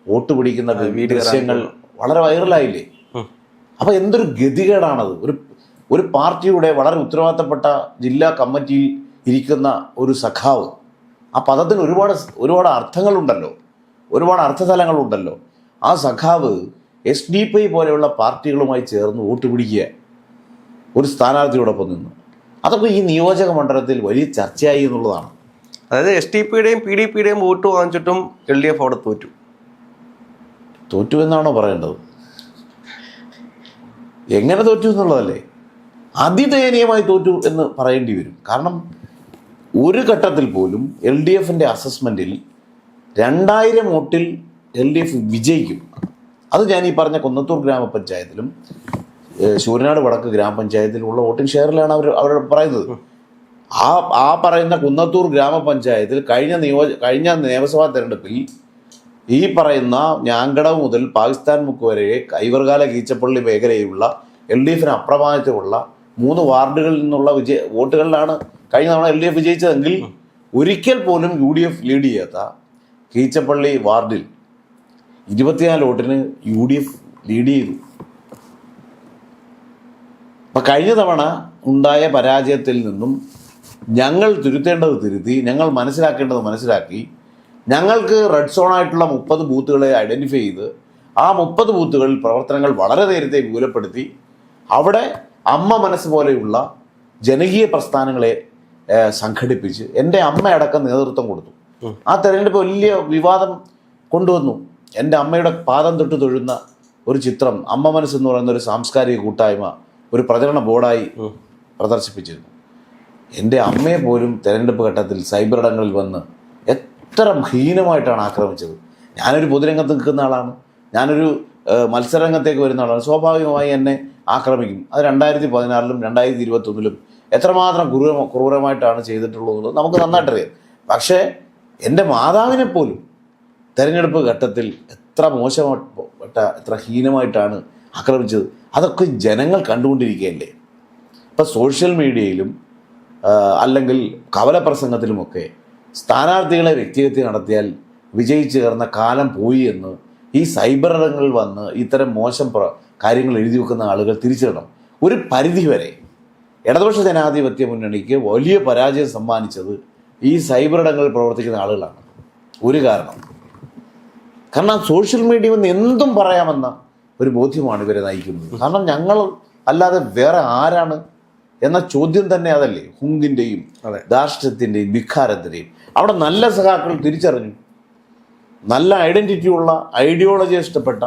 വോട്ട് പിടിക്കുന്ന ദൃശ്യങ്ങൾ വളരെ വൈറലായില്ലേ? അപ്പോൾ എന്തൊരു ഗതികേടാണത്. ഒരു പാർട്ടിയുടെ വളരെ ഉത്തരവാദിത്തപ്പെട്ട ജില്ലാ കമ്മിറ്റിയിൽ ഇരിക്കുന്ന ഒരു സഖാവ്, ആ പദത്തിന് ഒരുപാട് അർത്ഥങ്ങളുണ്ടല്ലോ, ഒരുപാട് അർത്ഥതലങ്ങളുണ്ടല്ലോ. ആ സഖാവ് SDP പോലെയുള്ള പാർട്ടികളുമായി ചേർന്ന് വോട്ട് പിടിക്കുക ഒരു സ്ഥാനാർത്ഥിയോടൊപ്പം നിന്ന്. അതൊക്കെ ഈ നിയോജക മണ്ഡലത്തിൽ വലിയ ചർച്ചയായി എന്നുള്ളതാണ്. അതായത് SDP-യുടെയും PDP-യുടെയും വോട്ട് വാങ്ങിച്ചിട്ടും LDF അവിടെ തോറ്റു എന്നാണോ പറയേണ്ടത്? എങ്ങനെ തോറ്റു എന്നുള്ളതല്ലേ, അതിദയനീയമായി തോറ്റു എന്ന് പറയേണ്ടി വരും. കാരണം ഒരു ഘട്ടത്തിൽ പോലും LDF-ന്റെ അസസ്മെൻറ്റിൽ 2,000 വോട്ടിൽ LDF വിജയിക്കും, അത് ഞാൻ ഈ പറഞ്ഞ കുന്നത്തൂർ ഗ്രാമപഞ്ചായത്തിലും ശൂരനാട് വടക്ക് ഗ്രാമപഞ്ചായത്തിലുള്ള വോട്ടിംഗ് ഷെയറിലാണ് അവർ പറയുന്നത്. ആ പറയുന്ന കുന്നത്തൂർ ഗ്രാമപഞ്ചായത്തിൽ കഴിഞ്ഞ നിയമസഭാ തെരഞ്ഞെടുപ്പിൽ ഈ പറയുന്ന ഞാങ്കടവ് മുതൽ പാകിസ്ഥാൻ മുക്ക് വരെ കൈവർകാല കീച്ചപ്പള്ളി മേഖലയിലുള്ള LDFന് അപ്രമാദിത്വമുള്ള 3 വാർഡുകളിൽ നിന്നുള്ള വോട്ടുകളിലാണ് കഴിഞ്ഞ തവണ LDF വിജയിച്ചതെങ്കിൽ ഒരിക്കൽ പോലും UDF ലീഡ് ചെയ്യാത്ത കീച്ചപ്പള്ളി വാർഡിൽ 24 വോട്ടിന് UDF ലീഡ് ചെയ്തു. അപ്പം കഴിഞ്ഞ തവണ ഉണ്ടായ പരാജയത്തിൽ നിന്നും ഞങ്ങൾ തിരുത്തേണ്ടത് തിരുത്തി, ഞങ്ങൾ മനസ്സിലാക്കേണ്ടത് മനസ്സിലാക്കി, ഞങ്ങൾക്ക് റെഡ് സോണായിട്ടുള്ള 30 ബൂത്തുകളെ ഐഡൻറ്റിഫൈ ചെയ്ത് ആ 30 ബൂത്തുകളിൽ പ്രവർത്തനങ്ങൾ വളരെ നേരത്തെ വിപുലപ്പെടുത്തി അവിടെ അമ്മ മനസ്സ് പോലെയുള്ള ജനകീയ പ്രസ്ഥാനങ്ങളെ സംഘടിപ്പിച്ച് എൻ്റെ അമ്മയടക്കം നേതൃത്വം കൊടുത്തു. ആ തെരഞ്ഞെടുപ്പ് വലിയ വിവാദം കൊണ്ടുവന്നു. എൻ്റെ അമ്മയുടെ പാദം തൊട്ട് തൊഴുന്ന ഒരു ചിത്രം അമ്മ മനസ്സ് എന്ന് പറയുന്ന ഒരു സാംസ്കാരിക കൂട്ടായ്മ ഒരു പ്രചരണ ബോർഡായി പ്രദർശിപ്പിച്ചിരുന്നു. എൻ്റെ അമ്മയെ പോലും തെരഞ്ഞെടുപ്പ് ഘട്ടത്തിൽ സൈബർ ഇടങ്ങളിൽ വന്ന് എത്ര ഹീനമായിട്ടാണ് ആക്രമിച്ചത്. ഞാനൊരു പൊതുരംഗത്ത് നിൽക്കുന്ന ആളാണ്, ഞാനൊരു മത്സരരംഗത്തേക്ക് വരുന്ന ആളാണ്. സ്വാഭാവികമായി എന്നെ ആക്രമിക്കും. അത് 2014-ലും 2021-ലും എത്രമാത്രം ക്രൂരമായിട്ടാണ് ചെയ്തിട്ടുള്ളത് നമുക്ക് നന്നായിട്ടറിയാം. പക്ഷേ എൻ്റെ മാതാവിനെ പോലും തെരഞ്ഞെടുപ്പ് ഘട്ടത്തിൽ എത്ര മോശപ്പെട്ട എത്ര ഹീനമായിട്ടാണ് ആക്രമിച്ചത്. അതൊക്കെ ജനങ്ങൾ കണ്ടുകൊണ്ടിരിക്കുകയല്ലേ. ഇപ്പം സോഷ്യൽ മീഡിയയിലും അല്ലെങ്കിൽ കവലപ്രസംഗത്തിലുമൊക്കെ സ്ഥാനാർത്ഥികളെ വ്യക്തിഹത്യ നടത്തിയാൽ വിജയിച്ചു കയറുന്ന കാലം പോയി എന്ന് ഈ സൈബർ ഇടങ്ങളിൽ വന്ന് ഇത്തരം മോശം കാര്യങ്ങൾ എഴുതി വെക്കുന്ന ആളുകൾ തിരിച്ചറിയണം. ഒരു പരിധിവരെ ഇടതുപക്ഷ ജനാധിപത്യ മുന്നണിക്ക് വലിയ പരാജയം സമ്മാനിച്ചത് ഈ സൈബർ ഇടങ്ങളിൽ പ്രവർത്തിക്കുന്ന ആളുകളാണ്. ഒരു കാരണം സോഷ്യൽ മീഡിയ നിന്ന് എന്തും പറയാമെന്ന ഒരു ബോധ്യമാണ് ഇവരെ നയിക്കുന്നത്. കാരണം ഞങ്ങൾ അല്ലാതെ വേറെ ആരാണ് എന്ന ചോദ്യം തന്നെ അതല്ലേ. ഹുങ്കിൻ്റെയും ധാർഷ്ട്യത്തിൻ്റെയും ധിക്കാരത്തിൻ്റെയും അവിടെ നല്ല സഖാക്കൾ തിരിച്ചറിഞ്ഞു. നല്ല ഐഡൻറ്റിറ്റിയുള്ള ഐഡിയോളജിയെ ഇഷ്ടപ്പെട്ട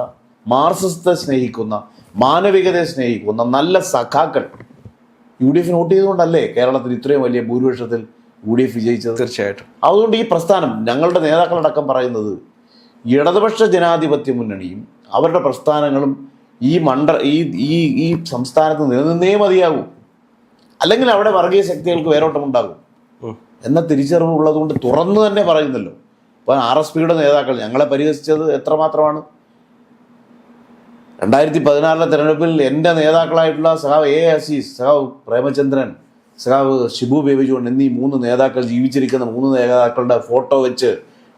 മാർക്സിസത്തെ സ്നേഹിക്കുന്ന മാനവികതയെ സ്നേഹിക്കുന്ന നല്ല സഖാക്കൾ UDF വോട്ട് ചെയ്തുകൊണ്ടല്ലേ കേരളത്തിൽ ഇത്രയും വലിയ ഭൂരിപക്ഷത്തിൽ UDF വിജയിച്ചത്. തീർച്ചയായിട്ടും. അതുകൊണ്ട് ഈ പ്രസ്ഥാനം ഞങ്ങളുടെ നേതാക്കളടക്കം പറയുന്നത് ഇടതുപക്ഷ ജനാധിപത്യ മുന്നണിയും അവരുടെ പ്രസ്ഥാനങ്ങളും ഈ സംസ്ഥാനത്ത് നിലനിന്നേ മതിയാകൂ, അല്ലെങ്കിൽ അവിടെ വർഗീയ ശക്തികൾക്ക് വേരോട്ടമുണ്ടാകും എന്ന തിരിച്ചറിവ് ഉള്ളതുകൊണ്ട് തുറന്നു തന്നെ പറയുന്നല്ലോ. ഇപ്പം RSPയുടെ നേതാക്കൾ ഞങ്ങളെ പരിഹസിച്ചത് എത്രമാത്രമാണ്. 2014 തെരഞ്ഞെടുപ്പിൽ എൻ്റെ നേതാക്കളായിട്ടുള്ള സഖാവ് A അസീസ്, സഖാവ് പ്രേമചന്ദ്രൻ, സഖാവ് ഷിബു ബേബി ജോൺ എന്നീ 3 നേതാക്കൾ, ജീവിച്ചിരിക്കുന്ന 3 നേതാക്കളുടെ ഫോട്ടോ വെച്ച്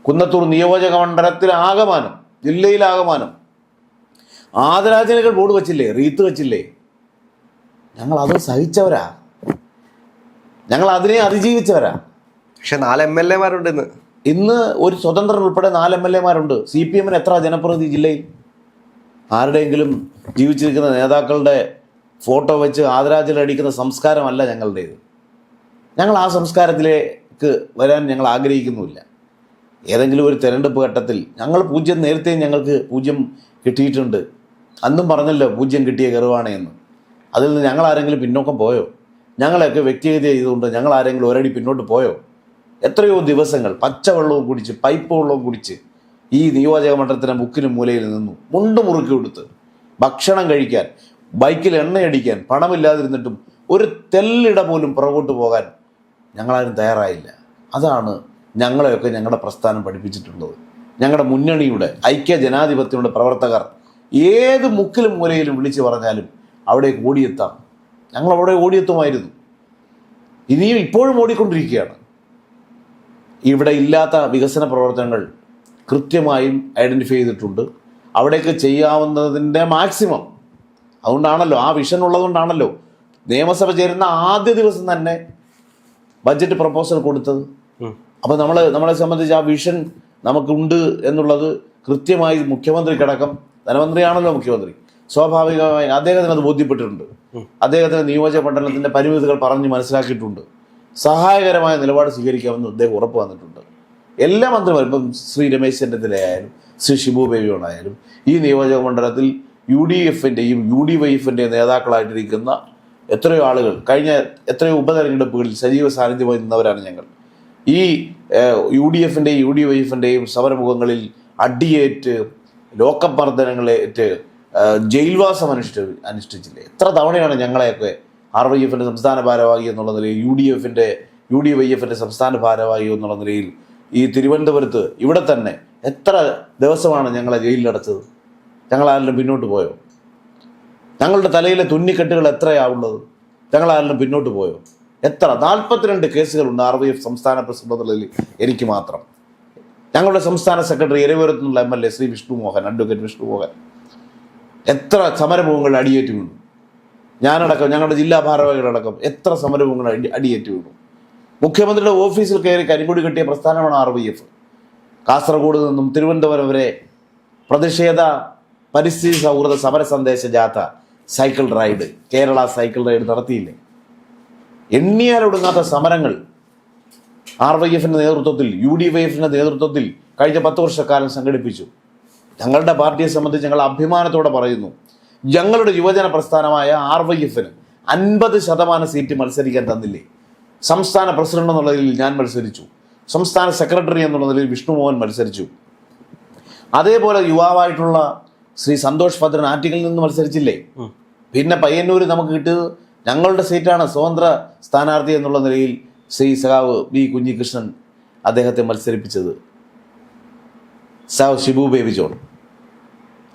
കുന്നത്തൂർ നിയോജക മണ്ഡലത്തിൽ ആകമാനം, ജില്ലയിലാകമാനം ആദരാഞ്ജലികൾ ബോർഡ് വെച്ചില്ലേ, റീത്ത് വെച്ചില്ലേ. ഞങ്ങൾ അത് സഹിച്ചവരാ, ഞങ്ങൾ അതിനെ അതിജീവിച്ചവരാ. പക്ഷെ 4 MLA-മാരുണ്ട് ഇന്ന് ഒരു സ്വതന്ത്രൻ ഉൾപ്പെടെ 4 MLA-മാരുണ്ട്. CPM-ന് എത്ര ജനപ്രതിനിധി ജില്ലയിൽ? ആരുടെയെങ്കിലും ജീവിച്ചിരിക്കുന്ന നേതാക്കളുടെ ഫോട്ടോ വെച്ച് ആദരാഞ്ജലി അടിക്കുന്ന സംസ്കാരമല്ല ഞങ്ങളുടേത്. ഞങ്ങൾ ആ സംസ്കാരത്തിലേക്ക് വരാൻ ഞങ്ങൾ ആഗ്രഹിക്കുന്നുമില്ല. ഏതെങ്കിലും ഒരു തെരഞ്ഞെടുപ്പ് ഘട്ടത്തിൽ ഞങ്ങൾ 0 നേരത്തെ ഞങ്ങൾക്ക് 0 കിട്ടിയിട്ടുണ്ട്. അന്നും പറഞ്ഞല്ലോ 0 കിട്ടിയ കയറുവാണേ എന്ന്. അതിൽ നിന്ന് ഞങ്ങൾ ആരെങ്കിലും പിന്നോക്കം പോയോ? ഞങ്ങളെയൊക്കെ വ്യക്തിഗത ചെയ്തുകൊണ്ട് ഞങ്ങൾ ആരെങ്കിലും ഒരടി പിന്നോട്ട് പോയോ? എത്രയോ ദിവസങ്ങൾ പച്ചവെള്ളവും കുടിച്ച് പൈപ്പ് വെള്ളവും കുടിച്ച് ഈ നിയോജക മണ്ഡലത്തിൻ്റെ മുക്കിനും മൂലയിൽ നിന്നു. മുണ്ട് മുറുക്കി കൊടുത്ത് ഭക്ഷണം കഴിക്കാൻ, ബൈക്കിൽ എണ്ണയടിക്കാൻ പണമില്ലാതിരുന്നിട്ടും ഒരു തെല്ലിട പോലും പുറകോട്ട് പോകാൻ ഞങ്ങളാരും തയ്യാറായില്ല. അതാണ് ഞങ്ങളെയൊക്കെ ഞങ്ങളുടെ പ്രസ്ഥാനം പഠിപ്പിച്ചിട്ടുള്ളത്. ഞങ്ങളുടെ മുന്നണിയുടെ ഐക്യ ജനാധിപത്യങ്ങളുടെ പ്രവർത്തകർ ഏത് മുക്കിലും മൂലയിലും വിളിച്ചു പറഞ്ഞാലും അവിടേക്ക് ഓടിയെത്താം. ഞങ്ങളവിടെ ഓടിയെത്തുമായിരുന്നു, ഇനിയും ഇപ്പോഴും ഓടിക്കൊണ്ടിരിക്കുകയാണ്. ഇവിടെ ഇല്ലാത്ത വികസന പ്രവർത്തനങ്ങൾ കൃത്യമായും ഐഡൻറ്റിഫൈ ചെയ്തിട്ടുണ്ട്. അവിടേക്ക് ചെയ്യാവുന്നതിൻ്റെ മാക്സിമം. അതുകൊണ്ടാണല്ലോ, ആ വിഷൻ ഉള്ളതുകൊണ്ടാണല്ലോ നിയമസഭ ചേരുന്ന ആദ്യ ദിവസം തന്നെ ബഡ്ജറ്റ് പ്രപ്പോസൽ കൊടുത്തത്. അപ്പോൾ നമ്മളെ സംബന്ധിച്ച് ആ വിഷൻ നമുക്കുണ്ട് എന്നുള്ളത് കൃത്യമായി മുഖ്യമന്ത്രിക്കടക്കം, ധനമന്ത്രിയാണല്ലോ മുഖ്യമന്ത്രി, സ്വാഭാവികമായി അദ്ദേഹത്തിന് അത് ബോധ്യപ്പെട്ടിട്ടുണ്ട്. അദ്ദേഹത്തിന് നിയോജക മണ്ഡലത്തിൻ്റെ പരിമിതികൾ പറഞ്ഞ് മനസ്സിലാക്കിയിട്ടുണ്ട്. സഹായകരമായ നിലപാട് സ്വീകരിക്കാമെന്ന് അദ്ദേഹം ഉറപ്പ് വന്നിട്ടുണ്ട്. എല്ലാ മന്ത്രിമാരും, ഇപ്പം ശ്രീ രമേശ് ചെന്നിത്തലയായാലും ശ്രീ ഷിബു ബേബി ആയാലും ഈ നിയോജക മണ്ഡലത്തിൽ UDF-ൻ്റെയും UDYF-ൻ്റെയും നേതാക്കളായിട്ടിരിക്കുന്ന എത്രയോ ആളുകൾ കഴിഞ്ഞ എത്രയോ ഉപതെരഞ്ഞെടുപ്പുകളിൽ സജീവ സാന്നിധ്യമായി നിന്നവരാണ് ഞങ്ങൾ. ഈ UDF-ൻ്റെയും UDYF-ൻ്റെയും സമരമുഖങ്ങളിൽ അടിയേറ്റ് ലോക്കപ്പ് മർദ്ദനങ്ങളേറ്റ് ജയിൽവാസം അനുഷ്ഠിച്ചില്ലേ? എത്ര തവണയാണ് ഞങ്ങളെയൊക്കെ RYF-ന്റെ സംസ്ഥാന ഭാരവാഹി എന്നുള്ള നിലയിൽ, UDYF-ന്റെ സംസ്ഥാന ഭാരവാഹി എന്നുള്ള നിലയിൽ ഈ തിരുവനന്തപുരത്ത് ഇവിടെ തന്നെ എത്ര ദിവസമാണ് ഞങ്ങളെ ജയിലിലടച്ചത്? ഞങ്ങളാരെങ്കിലും പിന്നോട്ട് പോയോ? ഞങ്ങളുടെ തലയിലെ തുന്നിക്കെട്ടുകൾ എത്രയാവുള്ളത്? ഞങ്ങളാരെങ്കിലും പിന്നോട്ട് പോയോ? എത്ര 42 കേസുകളുണ്ട് RYF സംസ്ഥാന പ്രസിഡന്റ് എന്നുള്ളതിൽ എനിക്ക് മാത്രം. ഞങ്ങളുടെ സംസ്ഥാന സെക്രട്ടറി എരവൂരത്തു നിന്നുള്ള MLA ശ്രീ അഡ്വക്കേറ്റ് വിഷ്ണുമോഹൻ എത്ര സമരമുഖങ്ങൾ അടിയേറ്റ് വീണു. ഞാനടക്കം ഞങ്ങളുടെ ജില്ലാ ഭാരവാഹികളടക്കം എത്ര സമരമുഖങ്ങൾ അടിയേറ്റ് വീണു. മുഖ്യമന്ത്രിയുടെ ഓഫീസിൽ കയറി കരിങ്കൊടി കെട്ടിയ പ്രസ്ഥാനമാണ് RYF. കാസർഗോഡ് നിന്നും തിരുവനന്തപുരം വരെ പ്രതിഷേധ പരിസ്ഥിതി സൗഹൃദ സമര സന്ദേശ ജാഥ, cycle ride, Kerala cycle ride നടത്തിയില്ലേ? എണ്ണിയാലൊടുങ്ങാത്ത സമരങ്ങൾ RYF-ന്റെ നേതൃത്വത്തിൽ, UDYF-ന്റെ നേതൃത്വത്തിൽ കഴിഞ്ഞ 10 വർഷക്കാലം സംഘടിപ്പിച്ചു. ഞങ്ങളുടെ പാർട്ടിയെ സംബന്ധിച്ച് ഞങ്ങൾ അഭിമാനത്തോടെ പറയുന്നു, ഞങ്ങളുടെ യുവജന പ്രസ്ഥാനമായ RYF-ന് 50% സീറ്റ് മത്സരിക്കാൻ തന്നില്ലേ? സംസ്ഥാന പ്രസിഡന്റ് എന്നുള്ള നിലയിൽ ഞാൻ മത്സരിച്ചു, സംസ്ഥാന സെക്രട്ടറി എന്നുള്ള നിലയിൽ വിഷ്ണുമോഹൻ മത്സരിച്ചു. അതേപോലെ യുവാവായിട്ടുള്ള ശ്രീ സന്തോഷ് ഭദ്രൻ ആറ്റിങ്ങിൽ നിന്ന് മത്സരിച്ചില്ലേ? പിന്നെ പയ്യന്നൂർ നമുക്ക് കിട്ടിയത് ഞങ്ങളുടെ സീറ്റാണ്. സ്വതന്ത്ര സ്ഥാനാർത്ഥി എന്നുള്ള നിലയിൽ ശ്രീ സഖാവ് B കുഞ്ഞികൃഷ്ണൻ അദ്ദേഹത്തെ മത്സരിപ്പിച്ചത്, സഖാവ് ഷിബു ബേബി ജോൺ.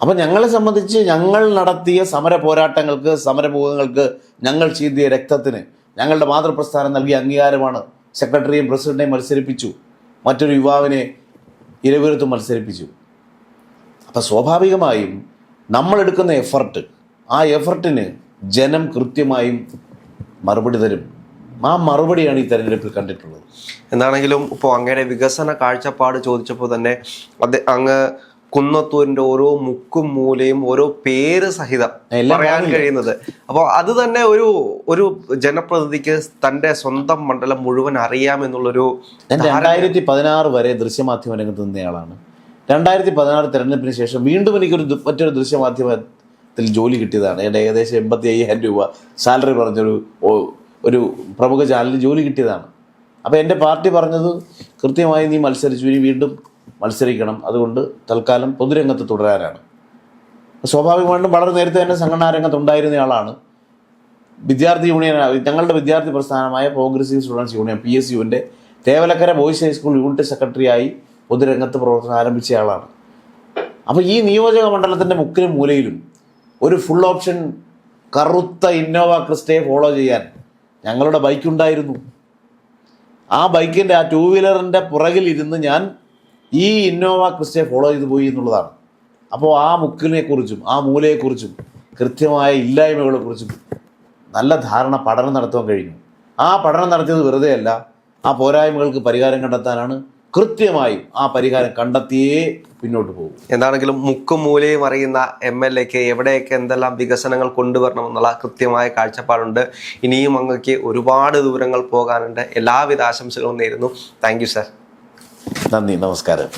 അപ്പം ഞങ്ങളെ സംബന്ധിച്ച് ഞങ്ങൾ നടത്തിയ സമര പോരാട്ടങ്ങൾക്ക്, സമരമുഖങ്ങൾക്ക്, ഞങ്ങൾ ചീന്തിയ രക്തത്തിന് ഞങ്ങളുടെ മാതൃപ്രസ്ഥാനം നൽകിയ അംഗീകാരമാണ്. സെക്രട്ടറിയും പ്രസിഡന്റിനെയും മത്സരിപ്പിച്ചു, മറ്റൊരു യുവാവിനെ ഇരവിരുത്തും മത്സരിപ്പിച്ചു. അപ്പം സ്വാഭാവികമായും നമ്മളെടുക്കുന്ന ആ എഫർട്ടിന് ജനം കൃത്യമായും മറുപടി തരും. ആ മറുപടിയാണ് ഈ തെരഞ്ഞെടുപ്പിൽ കണ്ടിട്ടുള്ളത്. എന്താണെങ്കിലും ഇപ്പോൾ അങ്ങയുടെ വികസന കാഴ്ചപ്പാട് ചോദിച്ചപ്പോൾ തന്നെ അങ്ങ് കുന്നത്തൂരിന്റെ ഓരോ മുക്കും മൂലയും ഓരോ പേര് സഹിതം പറയാൻ കഴിയുന്നത്. അപ്പോൾ അത് തന്നെ ഒരു ജനപ്രതിനിധിക്ക് തൻ്റെ സ്വന്തം മണ്ഡലം മുഴുവൻ അറിയാമെന്നുള്ളൊരു. 2016 വരെ ദൃശ്യമാധ്യമ രംഗത്ത് നിന്നയാളാണ്. 2016 തെരഞ്ഞെടുപ്പിന് ശേഷം വീണ്ടും എനിക്കൊരു മറ്റൊരു ദൃശ്യമാധ്യമത്തിൽ ജോലി കിട്ടിയതാണ്. ഏകദേശം 85,000 രൂപ സാലറി ഒരു പ്രമുഖ ചാനലിൽ ജോലി കിട്ടിയതാണ്. അപ്പോൾ എൻ്റെ പാർട്ടി പറഞ്ഞത് കൃത്യമായി നീ മത്സരിച്ചു, ഇനി വീണ്ടും മത്സരിക്കണം, അതുകൊണ്ട് തൽക്കാലം പൊതുരംഗത്ത് തുടരാനാണ്. സ്വാഭാവികമായിട്ടും വളരെ നേരത്തെ തന്നെ സംഘടനാ രംഗത്തുണ്ടായിരുന്നയാളാണ്. വിദ്യാർത്ഥി യൂണിയൻ, ഞങ്ങളുടെ വിദ്യാർത്ഥി പ്രസ്ഥാനമായ പ്രോഗ്രസീവ് സ്റ്റുഡൻസ് യൂണിയൻ PSU-വിൻ്റെ തേവലക്കര ബോയ്സ് ഹൈസ്കൂൾ യൂണിറ്റ് സെക്രട്ടറിയായി പൊതുരംഗത്ത് പ്രവർത്തനം ആരംഭിച്ചയാളാണ്. അപ്പോൾ ഈ നിയോജക മണ്ഡലത്തിൻ്റെ മുക്കിലും മൂലയിലും ഒരു ഫുൾ ഓപ്ഷൻ കറുത്ത ഇന്നോവ ക്രിസ്റ്റയെ ഫോളോ ചെയ്യാൻ ഞങ്ങളുടെ ബൈക്കുണ്ടായിരുന്നു. ആ ബൈക്കിൻ്റെ, ആ 2 വീലറിൻ്റെ പുറകിലിരുന്ന് ഞാൻ ഈ ഇന്നോവ ക്രിസ്റ്റയെ ഫോളോ ചെയ്തു പോയി എന്നുള്ളതാണ്. അപ്പോൾ ആ മുക്കിനെക്കുറിച്ചും ആ മൂലയെക്കുറിച്ചും കൃത്യമായ ഇല്ലായ്മകളെക്കുറിച്ചും നല്ല പഠനം നടത്താൻ കഴിഞ്ഞു. ആ പഠനം നടത്തിയത് വെറുതെ അല്ല, ആ പോരായ്മകൾക്ക് പരിഹാരം കണ്ടെത്താനാണ്. കൃത്യമായും ആ പരിഹാരം കണ്ടെത്തിയേ പിന്നോട്ട് പോകും. എന്താണെങ്കിലും മുക്കും മൂലയും അറിയുന്ന MLA-ക്ക് എവിടെയൊക്കെ എന്തെല്ലാം വികസനങ്ങൾ കൊണ്ടുവരണമെന്നുള്ള കൃത്യമായ കാഴ്ചപ്പാടുണ്ട്. ഇനിയും അങ്ങക്ക് ഒരുപാട് ദൂരങ്ങൾ പോകാനുണ്ട്. എല്ലാവിധ ആശംസകളും നേരുന്നു. Thank you sir. നന്ദി, നമസ്കാരം.